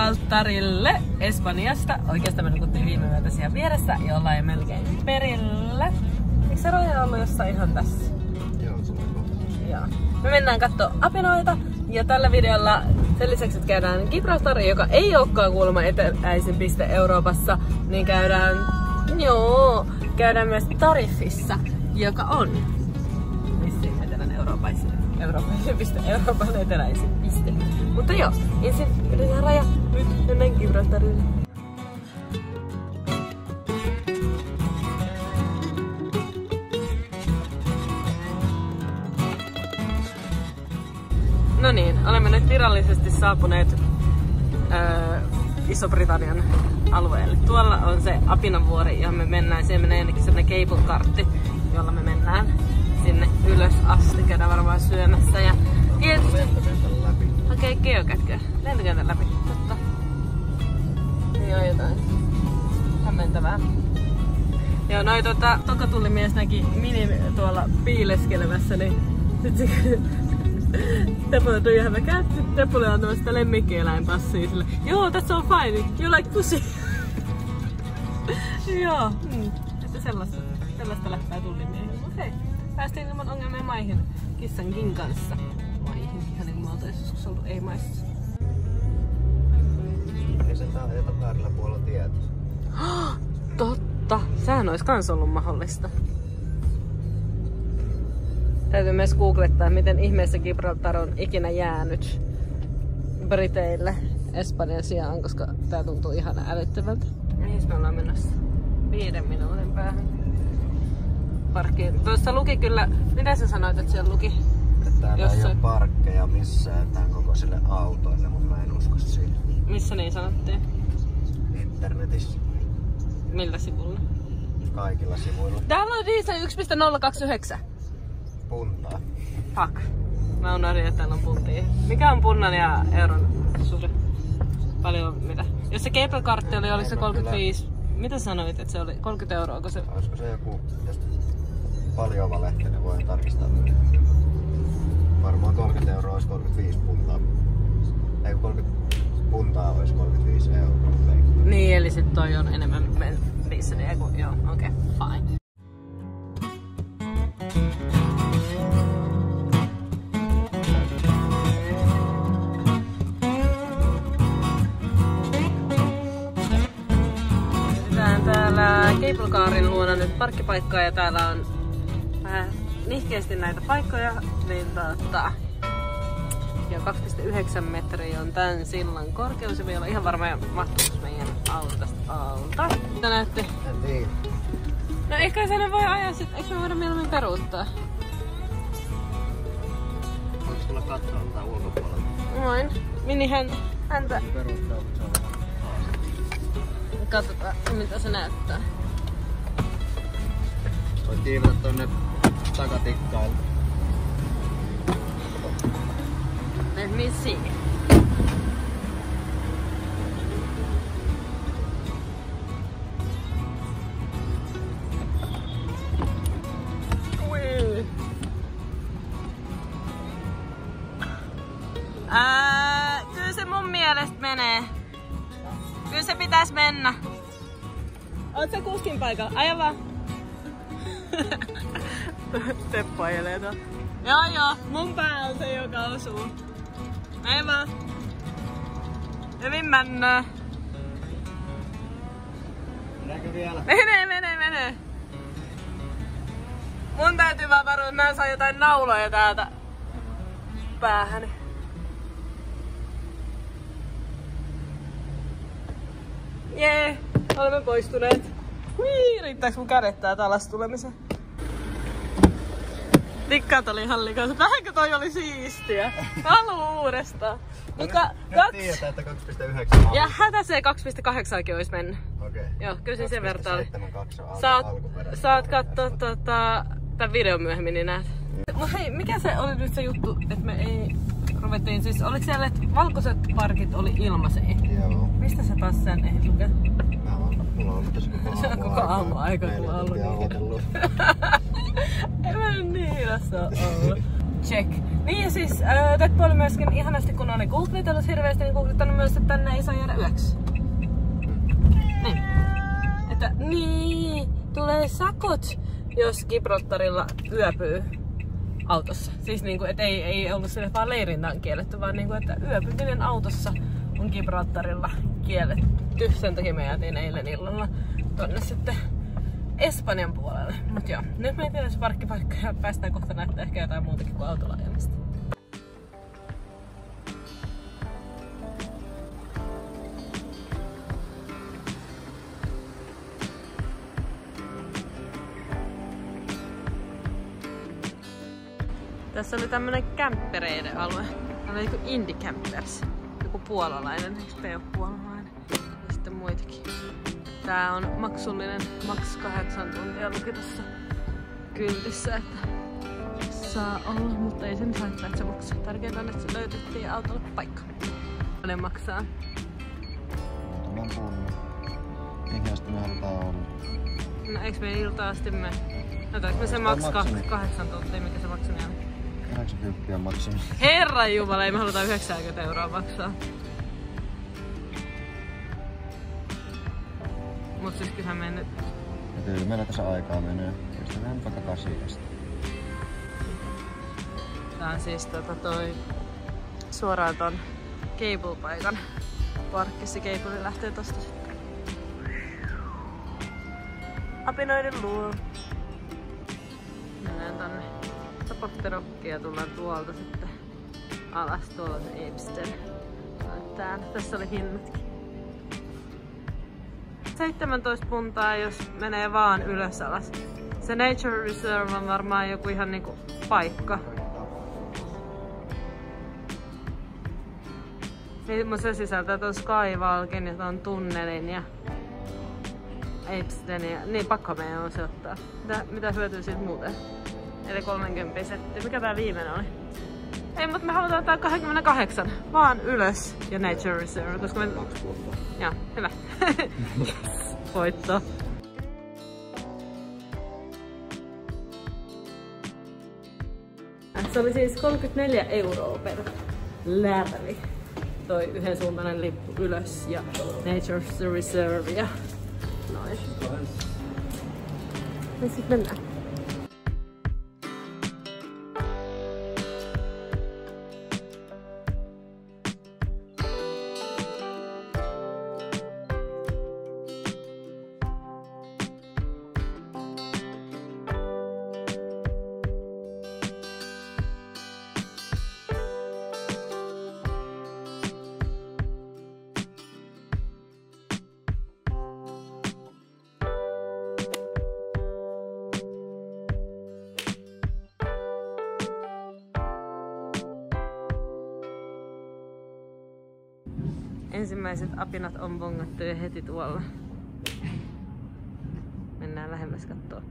Gibraltarille Espanjasta. Oikeastaan me nukuttiin viime yötä siellä vieressä ja ollaan jo melkein perillä. Eikö se raja ollut jossain ihan tässä? Joo, se on kohta. Joo. Me mennään kattoo apinoita ja tällä videolla sen lisäksi, että käydään Gibraltariin, joka ei olekaan kuulemma eteläisin piste Euroopassa, niin käydään myös Tarifissa, joka on vissiin Euroopan piste, Euroopan eteläisin piste. Mutta joo, ensin yritetään raja, nyt mennään Gibraltarille. No niin, olemme nyt virallisesti saapuneet Iso-Britannian alueelle. Tuolla on se Apinanvuori, johon me mennään. Siellä menee ennenkin sellainen cable-kartti, jolla me mennään sinne ylös asti. Käydään varmaan syömässä ja tietysti hakee geokätköä. Lentokentän läpi, totta. Joo, jotain hämmentävää. Joo, noi tokatullimies näki Minin tuolla piileskelemässä, niin sit se Teppo tuli ihan väkään. Sitten Teppolle antoi sitä lemmikkieläinpassia sille. Joo, tässä on fine. You like pussy. Joo. Että sellaista lähtää tullimiehen. Okei. Päästiin ilman ongelmia maihin. Kissankin kanssa. Maihin. Ihan niin kuin me oltais joskus ollut ei-maissa. Ja sen tää ajetaan väärällä puolella tietä. Totta. Sehän ois kans ollut mahdollista. Täytyy myös googlettaa, miten ihmeessä Gibraltar on ikinä jäänyt Briteille Espanjan sijaan, koska tää tuntuu ihan älyttömältä. Mihin me ollaan menossa? 5 minuutin päähän parkkiin. Tuossa luki kyllä, mitä sä sanoit, että siellä luki? Että täällä ei ole parkkeja missään tämän kokoisille autoille, mutta mä en usko siihen. Missä niin sanottiin? Internetissä. Millä sivulla? Kaikilla sivuilla. Täällä on diesel 1.029. Puntaa. Fuck. Mä unohdin, että täällä on puntia. Mikä on punnan ja euron suhde? Paljon mitä? Jos se cable-kartti oli, oliko se 35? Mitä sanoit, että se oli 30 €? Se... Olisiko se joku, jos paljon valehti, niin voin tarkistaa. Varmaan 30 € olisi 35 puntaa. Ei 30 puntaa olisi 35 €. Niin, eli sit toi on enemmän dieseliä kuin joo, okei, fine. Täällä cable carin luona nyt parkkipaikkaa ja täällä on vähän nihkeästi näitä paikkoja, niin ja 2,9 metriä on tän sillan korkeus ja me ei ole ihan varma mahtuuko meidän auto tästä alta. Mitä näette? En tiedä. No ehkä sen voi ajaa sit, eikö me voida mieluummin peruuttaa? Voiko tulla katsoa tätä ulkopuolelta? Noin. Mini häntä. Peruuttaa, mutta se on vähän haaste. Katsotaan mitä se näyttää. Voit kiivetä tonne takatikkaille. Let me see. Kyllä se mun mielestä menee. Kyllä se pitäis mennä. Oot sä kuskin paikalla? Aja vaan. Teppo ajelee tuolla. Joo, mun pää on se, joka osuu. Aja vaan. Hyvin mennään. Meneekö vielä? Menee. Mun täytyy vaan varoa, että mä en saa jotain nauloja täältä päähäni. Jee, olemme poistuneet. Hui, riittääks mun kädet täältä alas tulemiseen? Tikkaat oli ihan likas. Vähänkö toi oli siistiä? Haluu uudestaan. Nyt tiedetään, että 2,9 ja hätäsee 2,8kin ois mennyt. Okei. Joo, kyllä se sen verran oli. 2,72 on alkuperäinen. Saat kattoo tän videon myöhemmin, niin näet. Mut hei, mikä se oli nyt se juttu, että me ei ruvettiin siis, oliko siellä, että valkoiset parkit oli ilmaisia? Joo. Mistä sä taas sen ehdit lukea? Mulla on ollut tässä koko aamuaika, kun mä oon ollut odotellut. En mä nyt niin hidasta oo ollut. Check. Niin ja siis Teppo oli myöskin ihanasti, kun oli googlitellut hirveästi, niin googlittanut myös, että tänne ei saa jäädä yöksi. Niin. Että niin, tulee sakot, jos Gibraltarilla yöpyy autossa. Siis niinku, et ei ollut sille vaan leirintaan kielletty, vaan niinku, että yöpyminen autossa on Gibraltarilla kielletty. Sen takia me jäätiin eilen illalla tonne sitten Espanjan puolelle. Mut joo, nyt me ei tiedä se parkkipaikka ja päästään kohta näyttää ehkä jotain muutakin kuin autolla ajamista. Tässä oli tämmönen kämppereiden alue. Täällä oli joku Indie Campers. Joku puolalainen, eikö me ole puolalainen? Ja sitten muitakin. Tää on maksullinen, maks 8 tuntia luki tossa kyltissä, että saa olla, mutta ei sen haittaa, että se maksaa. Tärkeintä on, että se löytettiin autolle paikka. Ne maksaa. Muutaman tunnin. Mihin asti me halutaan olla? No eiks me iltaan asti me... Otaanko me se maks 8 tuntia, mikä se maksoi vielä? 80 on maksimi. Herran jumala, ei me halutaan 90 € maksaa. Mut siis kyllähän me nyt... Ja kyllä meillä tässä aikaa menee. Pistetään vaikka 8 asti. Tää on siis toi suoraan ton Cable-paikan parkkissa. Cable lähtee tosta sitten apinoiden luo. Mennään tonne Tapahterokkiin ja tullaan tuolta sitten alas tuolta Eepsten. Tässä oli hinnatkin. 17 puntaa, jos menee vaan ylös alas. Se Nature Reserve on varmaan joku ihan niinku paikka. Niin, se sisältää ton Skyvalkin ja ton tunnelin ja Eepsten ja... Niin, pakko meidän on se ottaa. Mitä hyötyy siitä muuten? Eli 30 setti. Mikä tää viimeinen oli? Ei, mutta me halutaan tää 28. Vaan ylös ja Nature Reserve, koska me... 2 vuotta. Joo, hyvä. Yes, voitto. Se oli siis 34 € per lääväri. Toi yhdensuuntainen lippu ylös ja Nature Reserve ja noin. Ja sit mennään. Ensimmäiset apinat on bongattu jo heti tuolla. Mennään lähemmäs kattoo.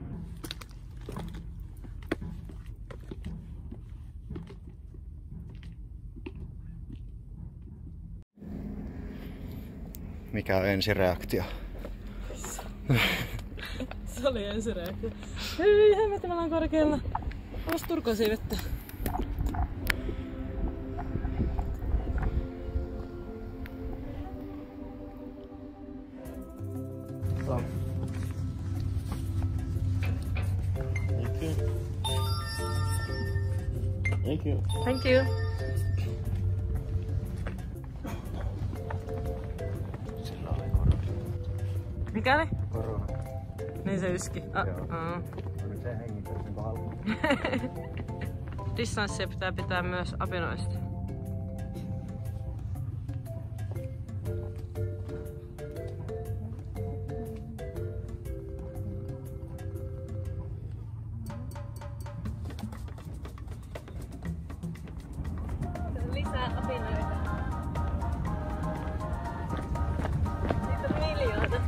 Mikä on ensireaktio? Se oli ensireaktio. Hei, hemmetti, me ollaan korkealla. Olas turkoisia vettä. Thank you. Thank you. Sillä oli korona. Mikä oli? Korona. Niin se yski. Nyt se hengittää sen kohdalla. Distanssia pitää myös apinoista. Lisää apinoita. Niitä on miljoona.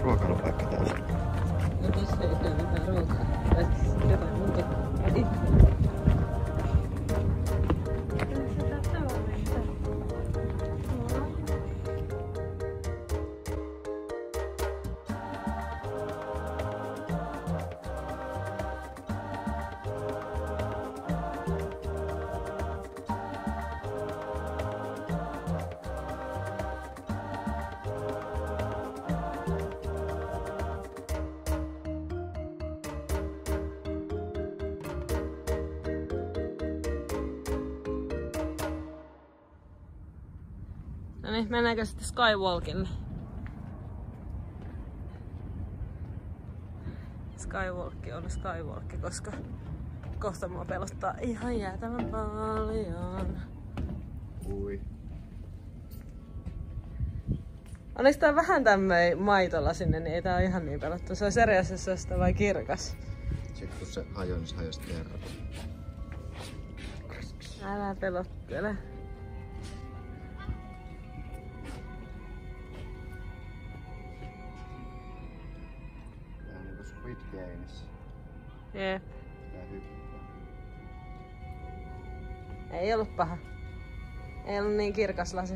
Ruokailupaikka taas. No tossa ei ole mitään ruokaa. Tai jotain muuta. niin, mennäänkö sitten Skywalkille? Skywalk, koska kohta mua pelottaa ihan jäätävän paljon. Ui. Olis tää vähän tämmöi maitolla sinne, niin ei tää ole ihan niin pelottu. Se on seriasessa vai kirkas? Sitten kun se hajoi, niin se hajosi kerran. Älä pelottele. Tää on niinku Squid Games. Jep. Tää hyppää. Ei ollut paha. Ei ollut niin kirkas lasi.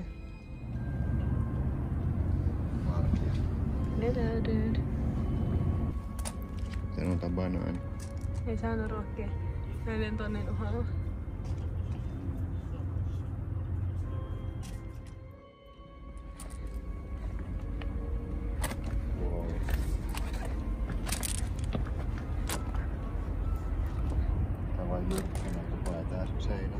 Markia. Hello dude. Sen on tää banaani. Ei saanut ruokkia 4 tonnin uhalla. Wow. Tää vaan jyrkkänä, kun tulee tää seinä.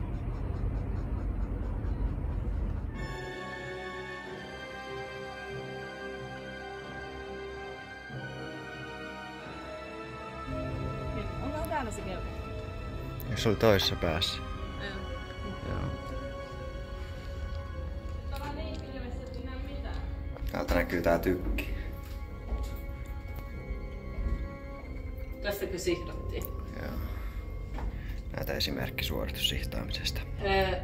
Onko täällä se kelko? Se oli toisessa päässä. Joo. Täältä näkyy tää tykki. Tästäkö sihdattiin? Joo. Näitä esimerkki suoritussihtaamisesta.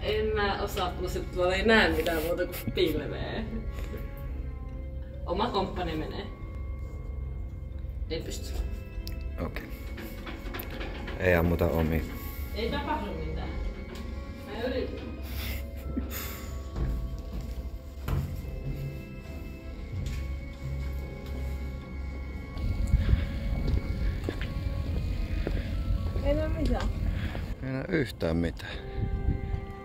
En mä osaa, kun tuolla ei näe mitään muuta kuin pilveä. Oma komppani menee. Ei pysty. Okei. Ei ammuta omi. Ei tapahdu mitään. Mä yritin. Ei näe mitään. Ei näe yhtään mitään.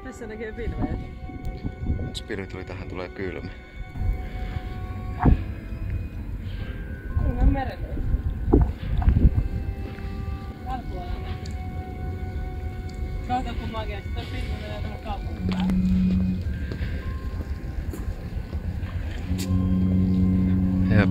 Tässä näkee pilveä. Spiri tuli tähän, tulee kylmä. Kuinka merelle? Tällä puolella näkyy. Kato kun makeasti toi pilvi menee tähän kaupungin päälle. Jep.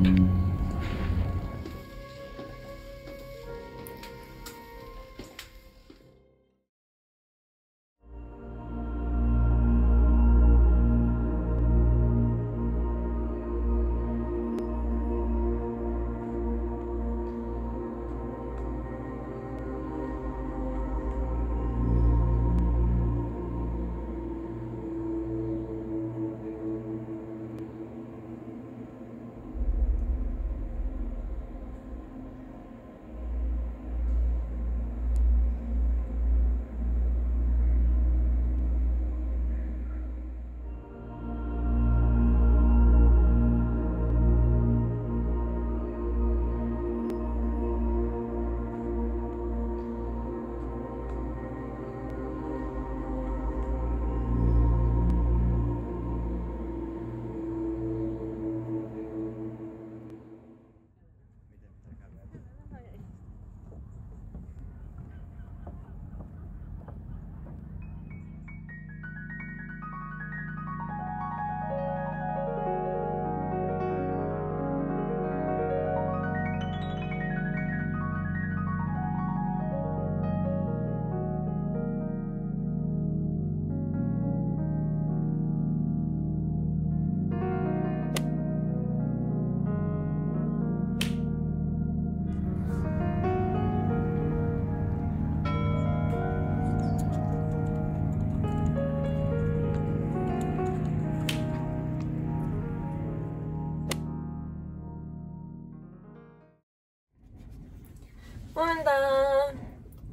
Huomenta!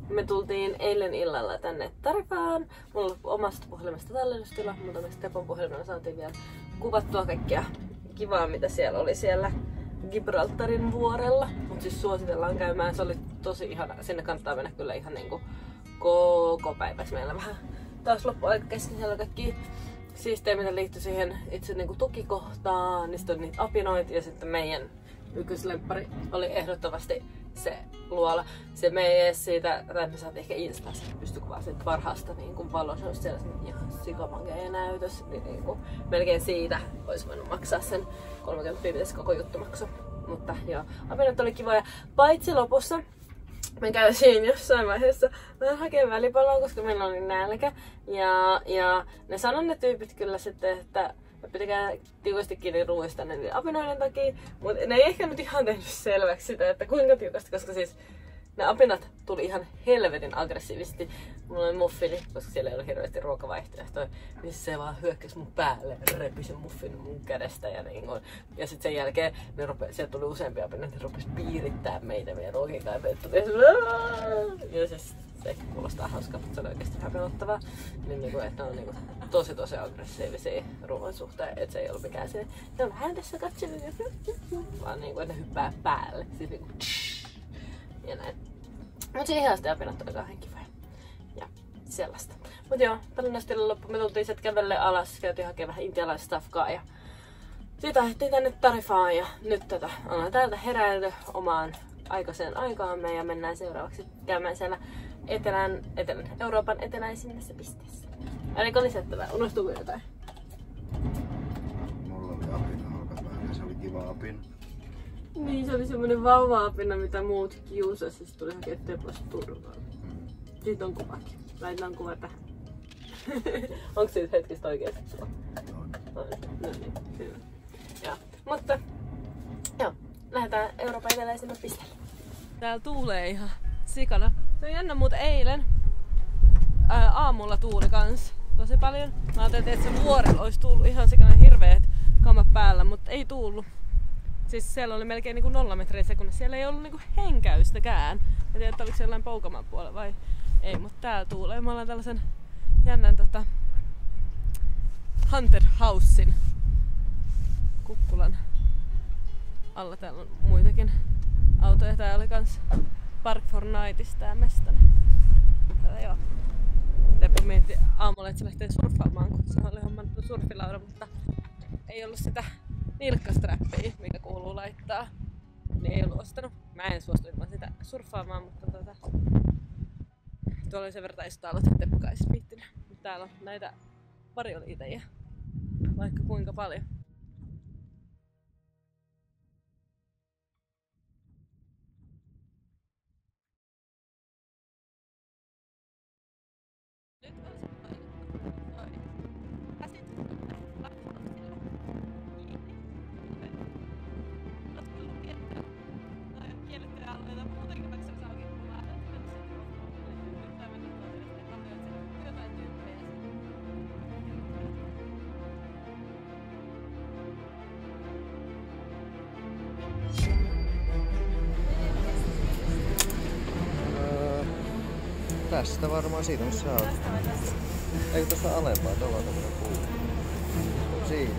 Me tultiin eilen illalla tänne Tarifaan. Mulla oli omasta puhelimesta tallennustila, mutta me Tepon puhelimella saatiin vielä kuvattua kaikkea kivaa, mitä siellä oli siellä Gibraltarin vuorella. Mut siis suositellaan käymään, se oli tosi ihana. Sinne kannattaa mennä kyllä ihan niinku koko päiväksi. Meillä vähän taas loppuaika kesken, siellä kaikki siistejä, mitä liittyi siihen itse niinku tukikohtaan. Niistä on niitä apinoita ja sitten meidän ykköslemppari oli ehdottomasti se luola. Se me ei edes siitä, tai me saatiin ehkä Instassa pystykuvaa siitä parhaasta niin valoa, se olisi sellainen ihan sikamagea näytös, niin melkein siitä olisi voinut maksaa sen 30, pitäisi koko juttu maksaa. Mutta joo, apinat oli kivoja. Paitsi lopussa me käytiin jossain vaiheessa vähän hakemaan välipaloa, koska meillä oli nälkä. Ja ne sanoi ne tyypit kyllä sitten, että pitäkää tiukasti kiinni ruuista niiden apinoiden takia. Mutta ne ei ehkä nyt ihan tehnyt selväksi sitä, että kuinka tiukasti, koska siis ne apinat tuli ihan helvetin aggressiivisesti. Mulla oli muffini, koska siellä ei ollut hirveästi ruokavaihtoehtoja, niin se vaan hyökkäsi mun päälle ja repi sen muffinin mun kädestä. Ja sit sen jälkeen sieltä tuli useampia apinoita, ne rupesi piirittää meitä meidän ruokin kanssa. Ja siis se kuulostaa hauskaa, mutta se on oikeesti vähän pelottavaa. Niin, että ne on tosi aggressiivisia ruoan suhteen, että se ei ollut mikään se. Ne on vähän tässä katsomassa, vaan että ne hyppää päälle. Siis ja näin. Mut siihen asti apinat oli kauhean kivoja. Ja sellaista. Mut joo, tällainen loppu. Me tultiin sieltä kävelle alas, käytiin hakemaan vähän intialaistafkaa ja siitä ajettiin tänne Tarifaan ja nyt ollaan täältä heräilty omaan aikaiseen aikaamme ja mennään seuraavaksi käymään siellä Euroopan eteläisimmässä pisteessä. Oliko lisättävää? Unohtuuko jotain? Mulla oli apina alkas vähän ja se oli kiva apina. Niin, se oli semmonen vauva-apina, mitä muut kiusasi, ja tuli hakea Tepos turvaa. Siitä on kuvakin. Laitetaan kuva tähän. Onko siitä hetkestä oikeesti sulla? No niin, hyvä. Joo. Mutta, joo, lähdetään Euroopan eteläisimmän pisteelle. Täällä tuulee ihan sikana. Se on jännä, mutta eilen aamulla tuuli kans tosi paljon. Mä ajattelin, että se vuorella olisi tullut ihan sikana hirveet kamat päällä, mutta ei tullut. Siis siellä oli melkein 0 metriä sekunnissa. Siellä ei ollut henkäystäkään. En tiedä, että oliko se jollain Poukamaan puolella vai ei, mutta täällä tuulee. Me ollaan tällaisen jännän Hunter Housein kukkulan alla. Täällä on muitakin autoja. Tää oli kans Park for Nightista tää mesta. Joo. Teppo mietti aamulla, että se lähtee surffaamaan, kun se oli hommannut surfilaudan, mutta ei ollut sitä nilkkastrappia, mikä kuuluu laittaa. Niin ei ollut ostanut. Mä en suostu ilman sitä surffaamaan, mutta tuolla oli sen verran iso talot, että Teppo kai viittinyt. Täällä on näitä varioliitejä vaikka kuinka paljon. Tästä varmaan siitä, missä on. Eikö tuosta alempaa? Tuolla on tämmönen puu. Siinä.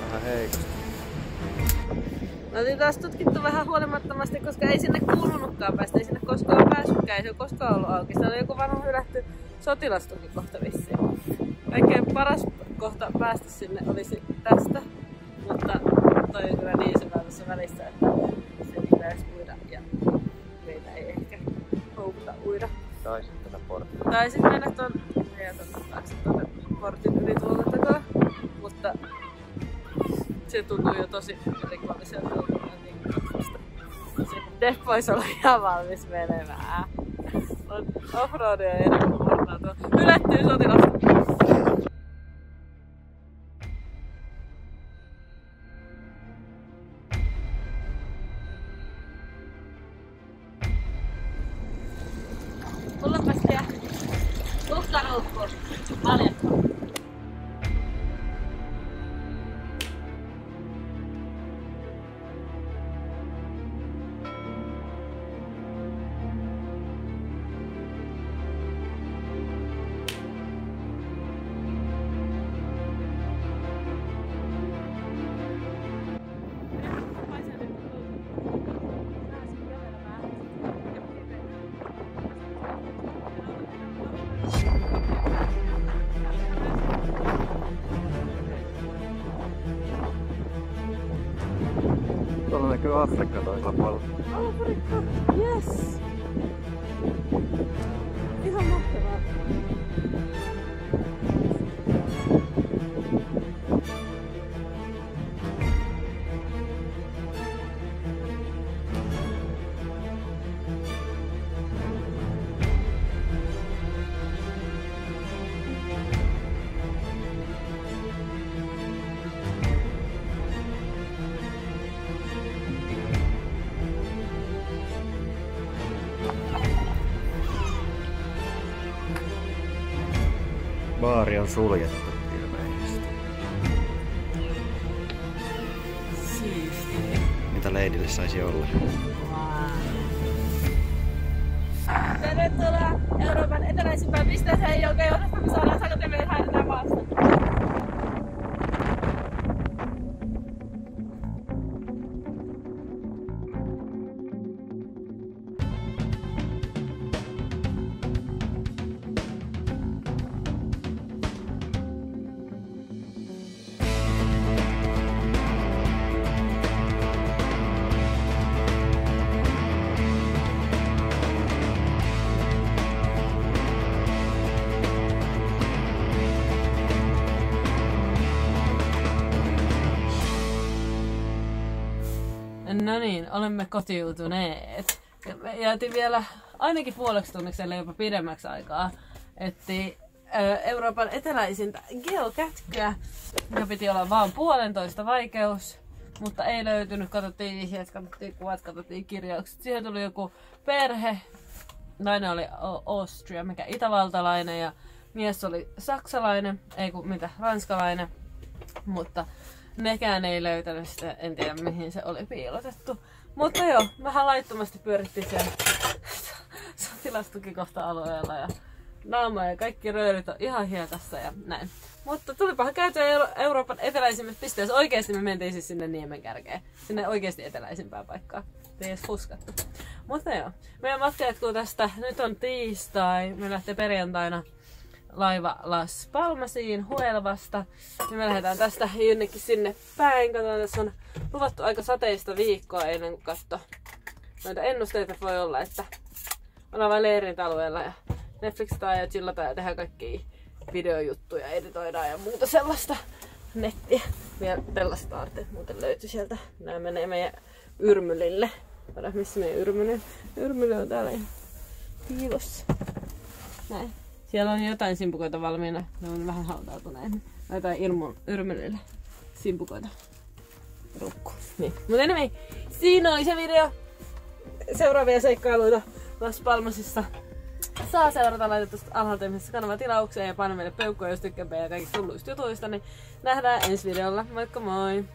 Vähän heikosti. No oli taas tutkittu vähän huolimattomasti, koska ei sinne kuulunutkaan päästä. Ei sinne koskaan päässytkään, ei se ole koskaan ollut auki. Se oli joku vanha hylätty sotilastukikohta vissiin. Kaikkein paras kohta päästä sinne olisi tästä. Mutta toi on kyllä niin syvällä välissä, että se pitäisi uida ja meitä ei ehkä houkuta uida. Tai sitten tätä porttia. Tai sitten mennä tuonne portin yli tuolta takaa. Mutta se tuntuu jo tosi rikolliselta. Teppo olisi ollut ihan valmis menemään. On offroadia ja eri kuin portaa tuolla. Ylettyy sotilasta. Tullapas siellä tuhkaroukkoon. Paljon. on Afrikka toisella puolella. Afrikka, yes! Ihan mahtavaa. Baari on suljettu ilmeisesti. Siistiä. Mitä leidille saisi olla? Tervetuloa Euroopan eteläisimpään pisteeseen, jonka johdosta me saadaan Sakatemeen häiritää maasta. No niin, olemme kotiutuneet. Me jäätiin vielä ainakin puoleksi tunniksi, ellei jopa pidemmäksi aikaa. Etti Euroopan eteläisintä geokätkyä, joka piti olla vaan 1,5 vaikeus, mutta ei löytynyt. Katsottiin vihjeet, katsottiin kuvat, katsottiin kirjaukset. Siihen tuli joku perhe. Nainen oli Austria, mikä itävaltalainen, ja mies oli saksalainen, ei kun mitä, ranskalainen. Mutta nekään ei löytänyt sitä, en tiedä mihin se oli piilotettu. Mutta joo, vähän laittomasti pyörittiin siellä sotilastukikohta-alueella ja naama ja kaikki röörit on ihan hiekassa ja näin. Mutta tulipahan käytyä Euroopan eteläisimmät pisteessä. Oikeesti me mentiin siis sinne Niemenkärkeen. Sinne oikeesti eteläisimpään paikkaan. Ei edes fuskattu. Mutta joo, meidän matka jatkuu tästä. Nyt on tiistai. Me lähtee perjantaina laiva Las Palmasiin Huelvasta. Ja me lähdetään tästä jonnekin sinne päin. Katsotaan, tässä on luvattu aika sateista viikkoa ennen kuin katso. Noita ennusteita voi olla, että ollaan vain leirintäalueella ja Netflixataan ja chillataan ja tehdään kaikkia videojuttuja, editoidaan ja muuta sellaista nettiä. Vielä tällaista aarteet muuten löytyi sieltä. Nää menee meidän Yrmylille. Katsotaan, missä meidän Yrmyli on. Yrmyli on täällä ihan piilossa. Näin. Siellä on jotain simpukoita valmiina. Ne on vähän hautautuneet. Laitetaan Yrmylille simpukoita. Rukku. Niin. Mutta anyway, siinä oli se video. Seuraavia seikkailuita Las Palmasissa saa seurata, laitetusta alhaalta kanavan tilaukseen ja paina meille peukkoa, jos tykkää ja kaikista hulluista jutuista, niin nähdään ensi videolla. Moikka moi!